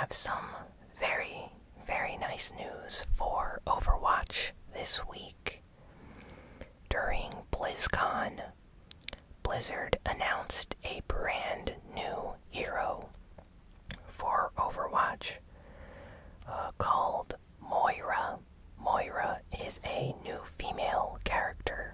have some very, very nice news for Overwatch this week. During Blizzcon, Blizzard announced a brand new hero for Overwatch called Moira. Moira is a new female character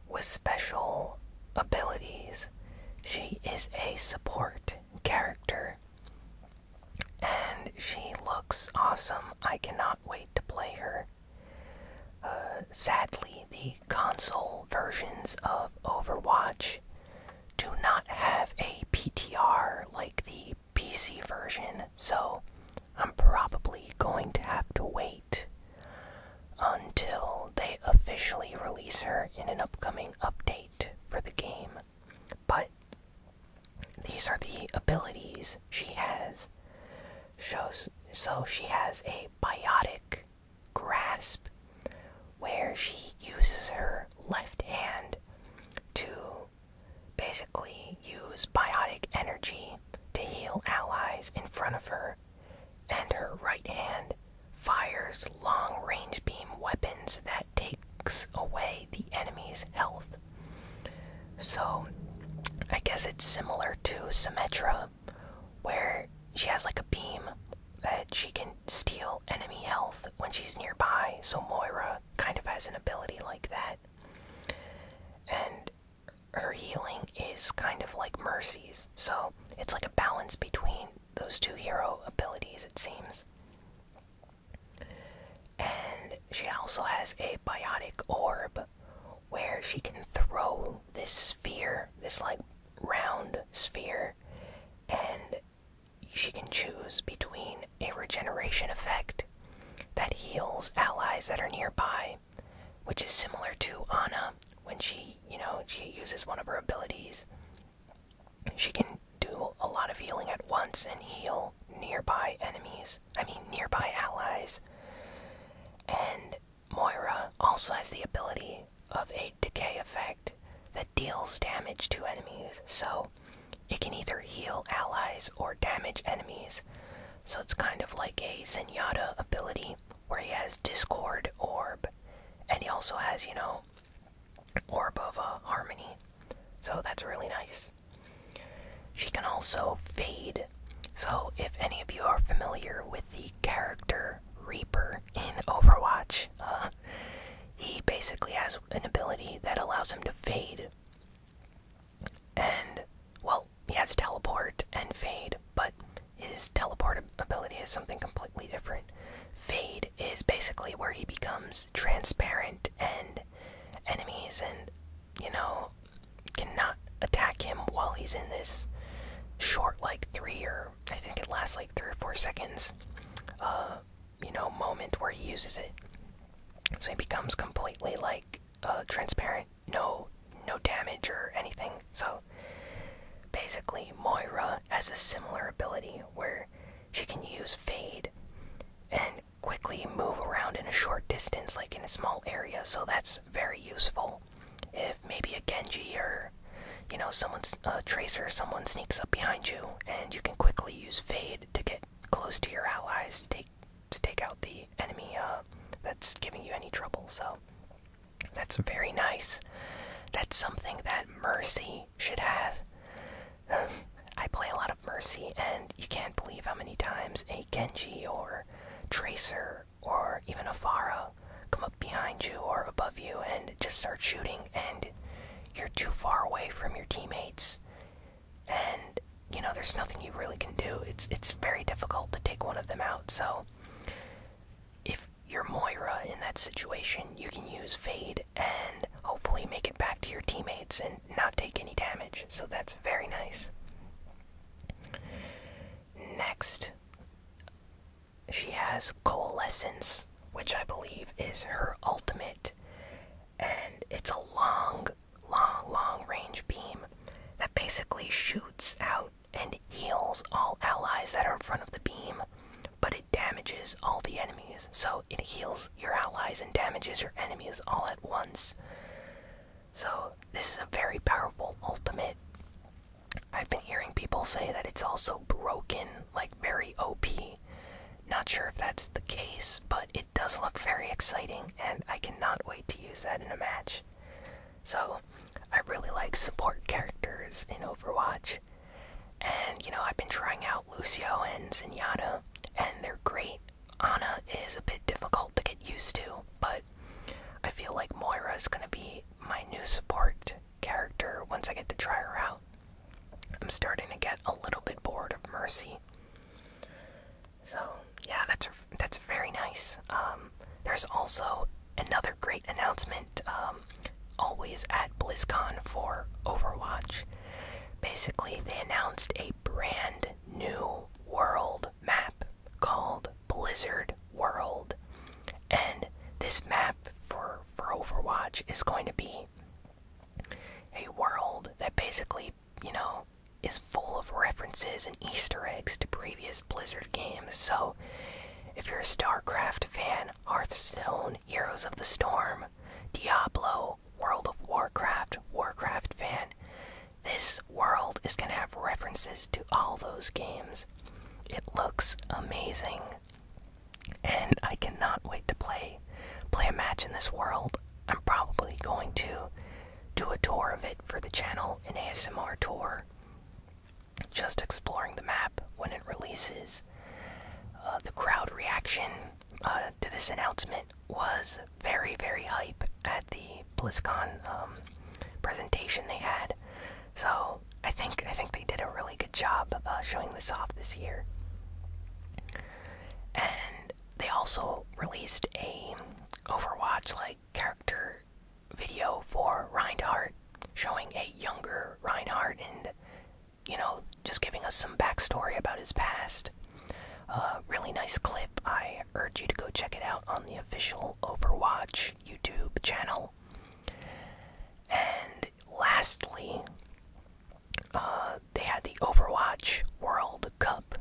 with special abilities. She is a support character, and she looks awesome. I cannot wait to play her. Sadly, the console versions of Overwatch do not have a PTR like the PC version, so I'm probably going to have to wait until they officially release her in an upcoming update for the game. But these are the abilities she has. So she has a biotic grasp, where she uses her left hand to basically use biotic energy to heal allies in front of her, and her right hand fires long-range beam weapons that takes away the enemy's health. So I guess it's similar to Symmetra, where she has like a beam that she can steal enemy health when she's nearby, so Moira kind of has an ability like that. And her healing is kind of like Mercy's, so it's like a balance between those two hero abilities, it seems. And she also has a biotic orb, where she can throw this sphere, this like round sphere, and she can choose between a regeneration effect that heals allies that are nearby, which is similar to Ana when she uses one of her abilities. She can do a lot of healing at once and heal nearby allies. And Moira also has the ability of a decay effect that deals damage to enemies, so it can either heal allies or damage enemies. So it's kind of like a Zenyatta ability, where he has Discord Orb, and he also has, Orb of Harmony. So that's really nice. She can also fade. So if any of you are familiar with the character Reaper in Overwatch, he basically has an ability that allows him to fade. And, well, he has teleport and fade, but his teleport ability is something completely different. Fade is basically where he becomes transparent, and enemies cannot attack him while he's in this short, like I think it lasts like 3 or 4 seconds, moment where he uses it. So he becomes completely like transparent, no damage or anything. So basically Moira has a similar ability where she can use fade and quickly move around in a short distance, like in a small area, so that's very useful. If maybe a Genji or someone's Tracer, someone sneaks up behind you, and you can quickly use fade to get close to your allies to take out the enemy that's giving you any trouble. So that's very nice. That's something that Mercy should have. I play a lot of Mercy, and you can't believe how many times a Genji or Tracer or even a Pharah come up behind you or above you and just start shooting, and you're too far away from your teammates, and there's nothing you really can do. It's very difficult to take one of them out. So if you're Moira in that situation, you can use fade and hopefully make it back to your teammates and not take any damage. So that's very nice. Next, she has Coalescence, which I believe is her ultimate, and it's a long range beam that basically shoots out and heals all allies that are in front of the beam, but it damages all the enemies. So it heals your allies and damages your enemies all at once. So this is a very powerful ultimate. I've been hearing people say that it's also broken, like very OP. Not sure if that's the case, but it does look very exciting, and I cannot wait to use that in a match. So, I really like support characters in Overwatch. And, I've been trying out Lucio and Zenyatta, and they're great. Ana is a bit difficult to get used to, but I feel like Moira is going to be my new support character once I get to try her out. I'm starting to get a little bit bored of Mercy. So, yeah, that's very nice. There's also another great announcement, always at BlizzCon for Overwatch. Basically, they announced a brand new world map called Blizzard World. And this map for Overwatch is going to be a world that basically, is full of references and Easter eggs to previous Blizzard games. So, if you're a StarCraft fan, Hearthstone, Heroes of the Storm, Diablo, World of Warcraft fan, this world is going to have references to all those games. It looks amazing, and I cannot wait to play a match in this world. I'm probably going to do a tour of it for the channel, an ASMR tour, just exploring the map when it releases. The crowd reaction to this announcement was very, very hype at the BlizzCon presentation they had. So I think they did a really good job showing this off this year. And they also released a Overwatch character video for Reinhardt, showing a younger Reinhardt and just giving us some backstory about his past. Really nice clip. I urge you to go check it out on the official Overwatch YouTube channel. And lastly, they had the Overwatch World Cup,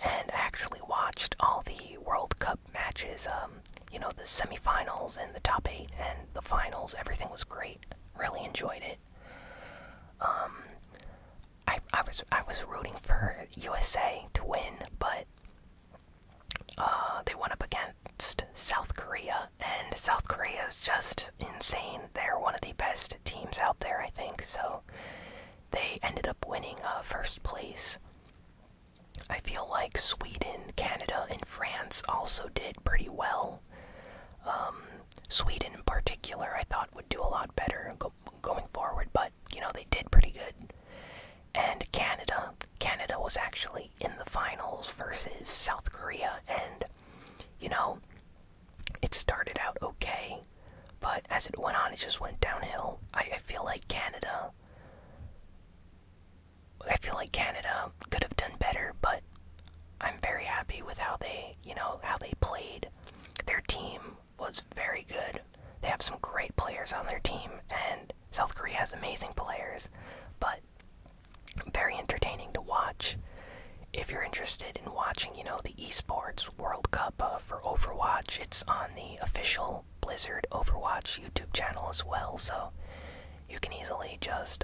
and I actually watched all the World Cup matches, the semifinals and the top 8 and the finals. Everything was great. Really enjoyed it. I was rooting for USA to win, but they went up against South Korea, and South Korea is just insane. They're one of the best teams out there, I think, so they ended up winning first place. I feel like Sweden, Canada, and France also did pretty well. Sweden in particular I thought would do a lot better going forward, but, they did pretty good. And Canada was actually in the finals versus South Korea, and, it started out okay, but as it went on, it just went downhill. I feel like Canada could have done better, but I'm very happy with how they played. Their team was very good. They have some great players on their team, and South Korea has amazing players, but very entertaining to watch. If you're interested in watching, the eSports World Cup for Overwatch, it's on the official Blizzard Overwatch YouTube channel as well, so you can easily just,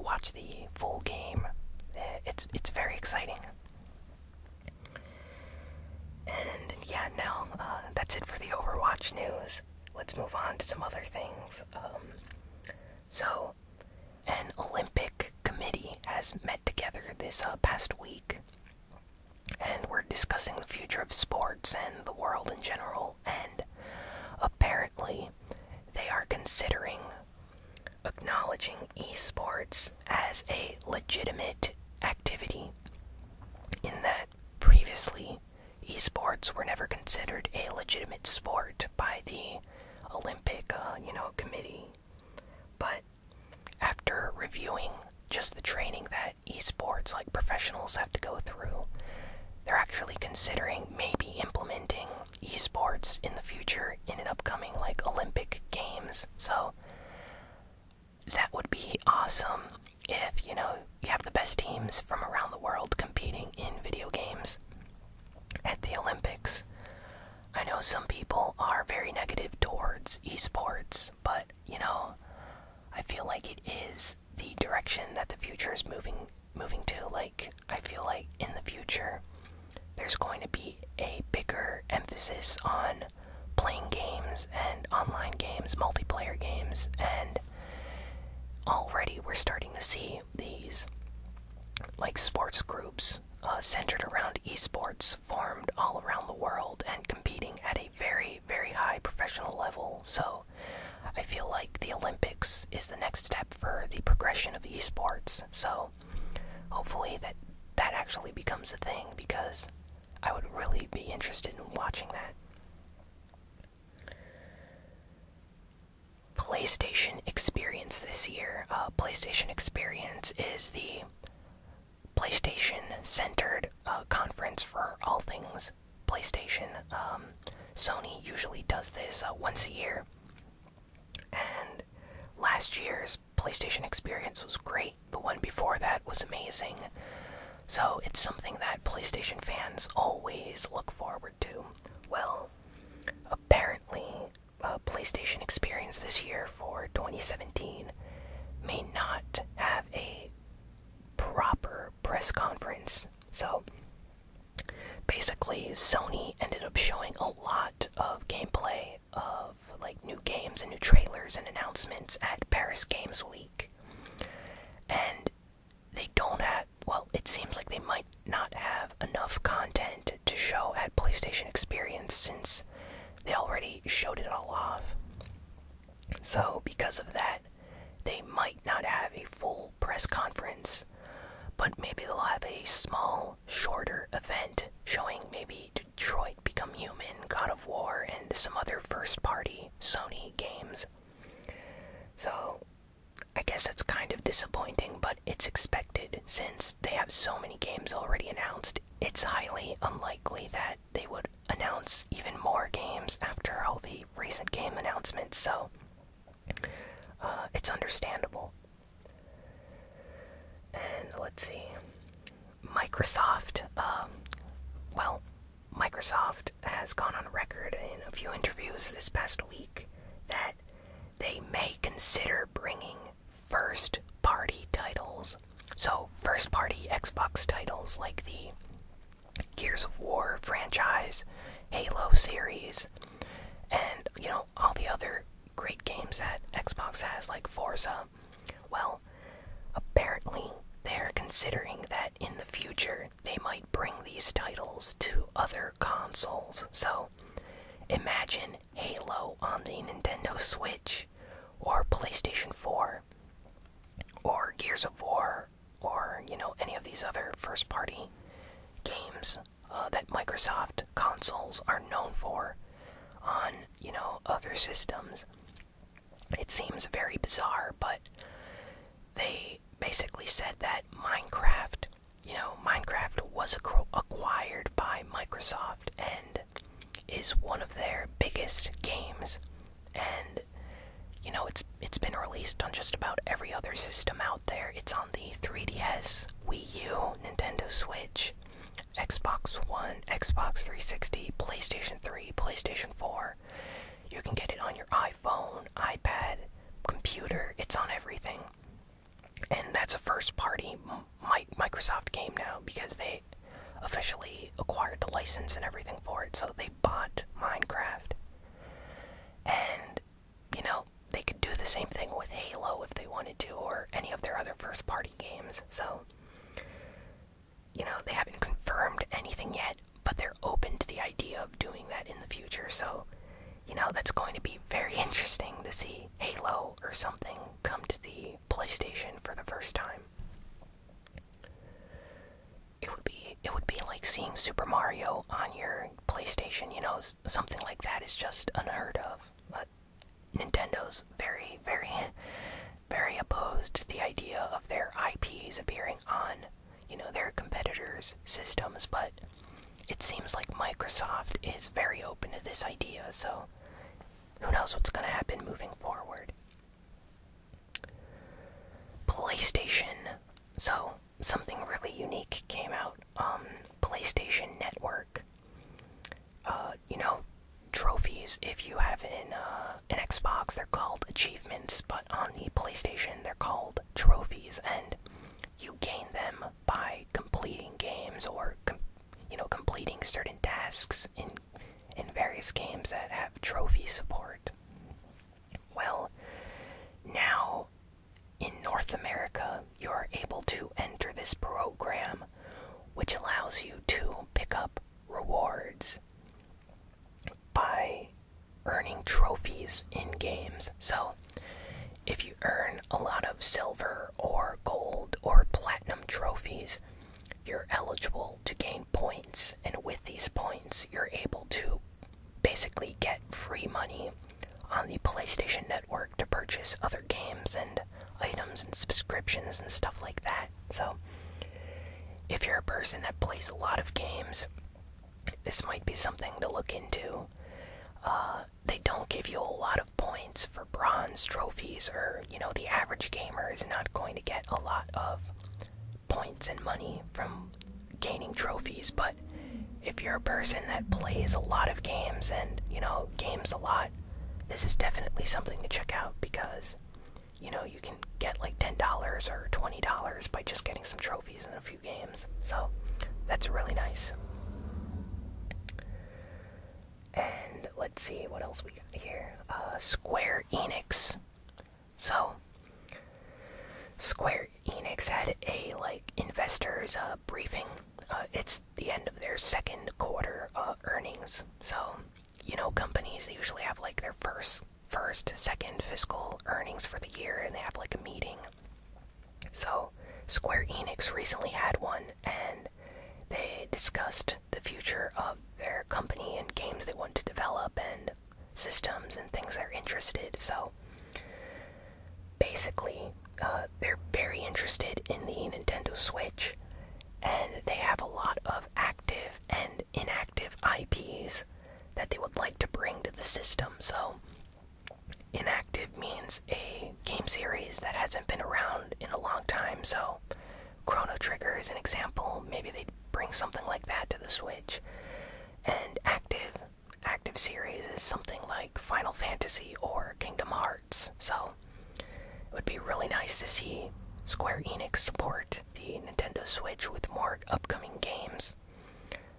watch the full game. It's very exciting. And yeah, now that's it for the Overwatch news. Let's move on to some other things. So, an Olympic committee has met together this past week, and we're discussing the future of sports and the world in general, and apparently they are considering acknowledging eSports as a legitimate activity, in that previously eSports were never considered a legitimate sport by the Olympic, committee. But after reviewing just the training that eSports, professionals have to go through, they're actually considering maybe implementing eSports in the future in an upcoming, Olympic Games. So, that would be awesome if, you have the best teams from around the world competing in video games at the Olympics. I know some people are very negative towards eSports, but, I feel like it is the direction that the future is moving to. I feel like future, there's going to be a bigger emphasis on playing games and online games, multiplayer games, and already we're starting to see these like sports groups centered around eSports formed all around the world and competing at a very, very high professional level. So I feel like the Olympics is the next step for the progression of eSports. So hopefully that actually becomes a thing, because I would really be interested in watching that. PlayStation Experience this year. PlayStation Experience is the PlayStation-centered conference for all things PlayStation. Sony usually does this once a year, and last year's PlayStation Experience was great. The one before that was amazing. So it's something that PlayStation fans always look forward to. Well, apparently, PlayStation Experience this year for 2017 may not have a proper press conference. So basically, Sony ended up showing a lot of gameplay of like new games and new trailers and announcements at Paris Games Week, and they don't have, well, it seems like they might not have enough content to show at PlayStation Experience, since they already showed it all off. So because of that, they might not have a full press conference, but maybe they'll have a small, shorter event showing maybe Detroit Become Human, God of War, and some other first-party Sony games. So I guess that's kind of disappointing, but it's expected since they have so many games already announced. It's highly unlikely that they would announce even more games after all the recent game announcements, so it's understandable. And let's see, Microsoft, Microsoft has gone on record in a few interviews this past week that they may consider bringing first-party titles. So first-party Xbox titles like the Gears of War franchise, Halo series, and, you know, all the other great games that Xbox has, like Forza. Well, apparently they're considering that in the future they might bring these titles to other consoles. So imagine Halo on the Nintendo Switch, or PlayStation 4, or Gears of War, or, you know, any of these other first-party games that Microsoft consoles are known for on, you know, other systems. It seems very bizarre, but they basically said that Minecraft, you know, Minecraft was acquired by Microsoft and is one of their biggest games, and, you know, it's been released on just about every other system out there. It's on the 3DS, Wii U, Nintendo Switch, Xbox One, Xbox 360, PlayStation 3, PlayStation 4. You can get it on your iPhone, iPad, computer. It's on everything. And that's a first-party Microsoft game now, because they officially acquired the license and everything for it. So they bought Minecraft. And, you know, they could do the same thing with Halo if they wanted to, or any of their other first-party games. So, you know, they haven't confirmed anything yet, but they're open to the idea of doing that in the future. So, you know, that's going to be very interesting to see Halo or something come to the PlayStation for the first time. It would be like seeing Super Mario on your PlayStation. You know, something like that is just unheard of. But Nintendo's very, very, very opposed to the idea of their IPs appearing on, you know, their competitors' systems, but it seems like Microsoft is very open to this idea, so who knows what's going to happen moving forward. PlayStation. So, something really unique came out on PlayStation Network. You know, trophies, if you have an Xbox, they're called achievements, but on the PlayStation, they're called trophies, and you gain them by completing games or tasks in various games that have trophy support. Well, now in North America, you're able to enter this program, which allows you to pick up rewards by earning trophies in games. So, if you earn a lot of silver or gold or platinum trophies, you're eligible to gain points, and with these points, you're able to basically get free money on the PlayStation Network to purchase other games and items and subscriptions and stuff like that. So, if you're a person that plays a lot of games, this might be something to look into. They don't give you a lot of points for bronze trophies, or, the average gamer is not going to get a lot of points and money from gaining trophies, but if you're a person that plays a lot of games and, games a lot, this is definitely something to check out, because, you can get like $10 or $20 by just getting some trophies in a few games. So, that's really nice. And let's see what else we got here. Square Enix. So, Square Enix had a investors briefing. It's the end of their second quarter earnings. So, companies, they usually have their second fiscal earnings for the year, and they have a meeting. So, Square Enix recently had one, and they discussed the future of their company and games they want to develop and systems and things they're interested. So basically, they're very interested in the Nintendo Switch, and they have a lot of active and inactive IPs that they would like to bring to the system. So inactive means a game series that hasn't been around in a long time. So Chrono Trigger is an example. Maybe they'd bring something like that to the Switch. And active series is something like Final Fantasy or Kingdom Hearts. So it would be really nice to see Square Enix support the Nintendo Switch with more upcoming games.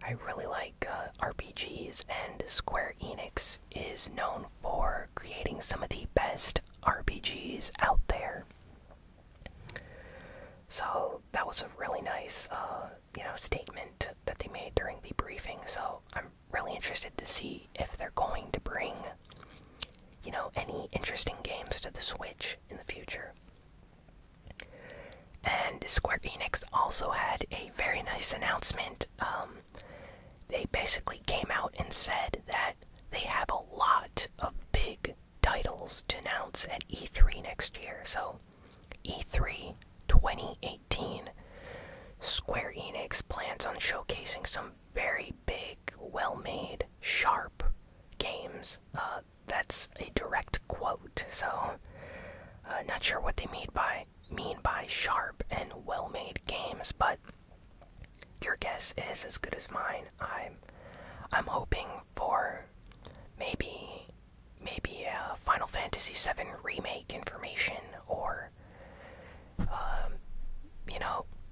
I really like RPGs, and Square Enix is known for creating some of the best RPGs out there. So that was a really nice, statement that they made during the briefing. So I'm really interested to see if they're going to bring, any interesting games to the Switch in the future. And Square Enix also had a very nice announcement. They basically came out and said that they have a lot of big titles to announce at E3 next year. So E3 2018, Square Enix plans on showcasing some very big, well-made, sharp games. That's a direct quote, so not sure what they mean by sharp and well-made games, but your guess is as good as mine. I'm hoping for maybe a Final Fantasy VII remake information, or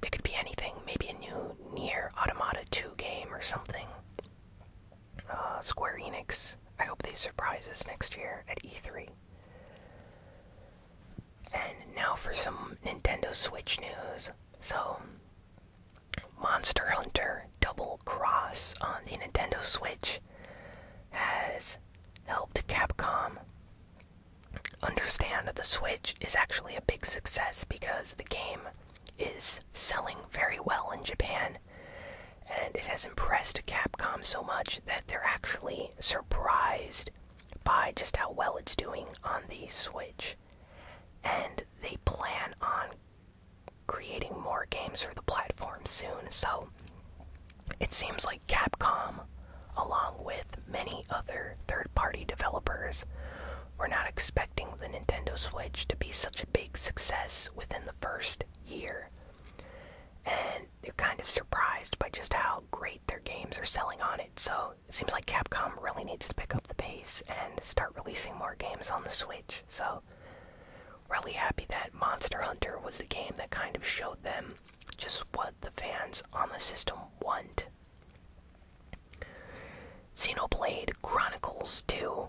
it could be anything. Maybe a new Nier Automata 2 game or something. Square Enix, I hope they surprise us next year at E3. And now for some Nintendo Switch news. So, Monster Hunter Double Cross on the Nintendo Switch has helped Capcom understand that the Switch is actually a big success, because the game is selling very well in Japan, and it has impressed Capcom so much that they're actually surprised by just how well it's doing on the Switch. And they plan on creating more games for the platform soon. So it seems like Capcom, along with many other third-party developers, were not expecting the Nintendo Switch to be such a big success within the first year. And they're kind of surprised by just how great their games are selling on it. So it seems like Capcom really needs to pick up the pace and start releasing more games on the Switch. So really happy that Monster Hunter was the game that kind of showed them just what the fans on the system want. Xenoblade Chronicles 2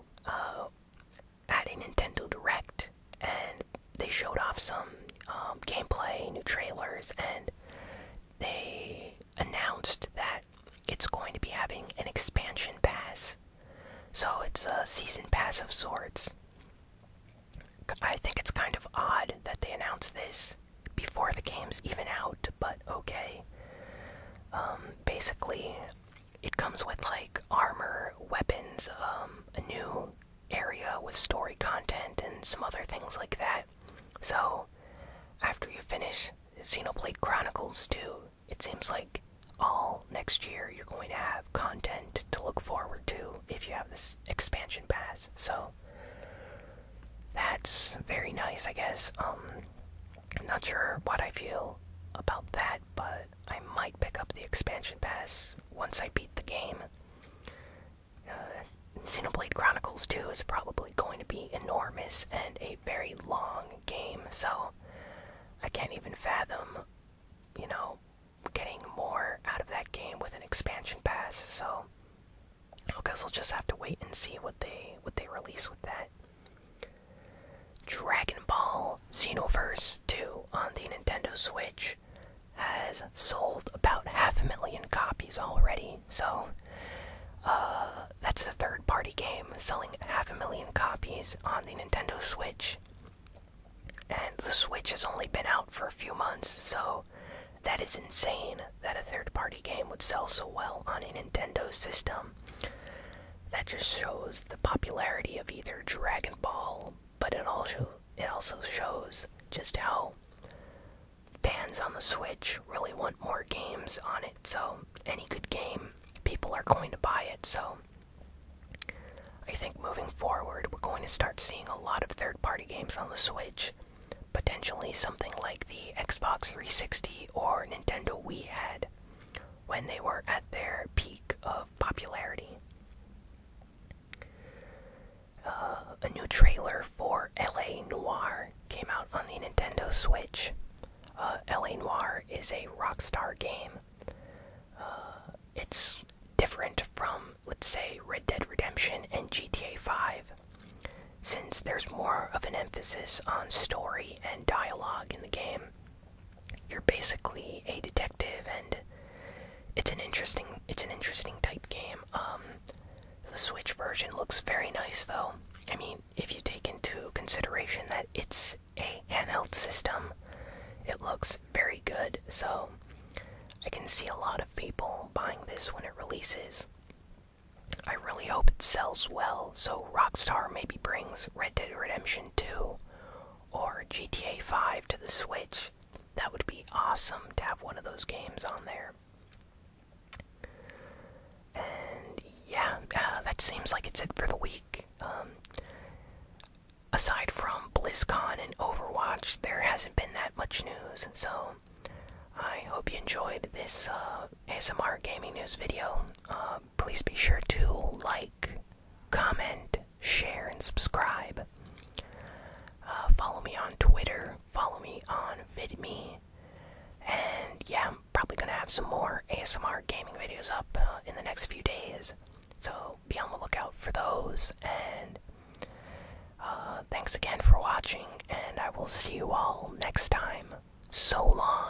at a Nintendo Direct, and they showed off some gameplay, new trailers, and they announced that it's going to be having an expansion pass. So it's a season pass of sorts. I think it's kind of odd that they announced this before the game's even out, but okay. Basically, it comes with like armor, weapons, a new area with story content, and some other things like that. So, after you finish Xenoblade Chronicles 2, it seems like all next year you're going to have content to look forward to if you have this expansion pass. So, that's very nice, I guess. I'm not sure what I feel about that, but I might pick up the expansion pass once I beat the game. Xenoblade Chronicles 2 is probably going to be enormous and a very long game, so I can't even fathom, getting more out of that game with an expansion pass. So I guess I'll just have to wait and see what they release with that. Dragon Ball Xenoverse 2 on the Nintendo Switch has sold about 500,000 copies already, so that's a third-party game selling 500,000 copies on the Nintendo Switch. And the Switch has only been out for a few months, so that is insane that a third-party game would sell so well on a Nintendo system. That just shows the popularity of either Dragon Ball, but it also shows just how fans on the Switch really want more games on it. So any good game, people are going to buy it. So I think moving forward, we're going to start seeing a lot of third-party games on the Switch. Potentially something like the Xbox 360 or Nintendo Wii had when they were at their peak of popularity. A new trailer for LA Noire came out on the Nintendo Switch. LA Noire is a Rockstar game. It's different from, let's say, Red Dead Redemption and GTA 5, since there's more of an emphasis on story and dialogue in the game. You're basically a detective, and it's an interesting type game. The Switch version looks very nice, though. I mean, if you take into consideration that it's a handheld system, it looks very good, so I can see a lot of people buying this when it releases. I really hope it sells well, so Rockstar maybe brings Red Dead Redemption 2 or GTA 5 to the Switch. That would be awesome to have one of those games on there. And yeah, that seems like it's it for the week. Aside from Blizzcon and Overwatch, there hasn't been that much news, so I hope you enjoyed this ASMR gaming news video. Please be sure to like, comment, share, and subscribe. Follow me on Twitter, follow me on VidMe, and yeah, I'm probably gonna have some more ASMR gaming videos up in the next few days, so be on the lookout for those. And thanks again for watching, and I will see you all next time. So long.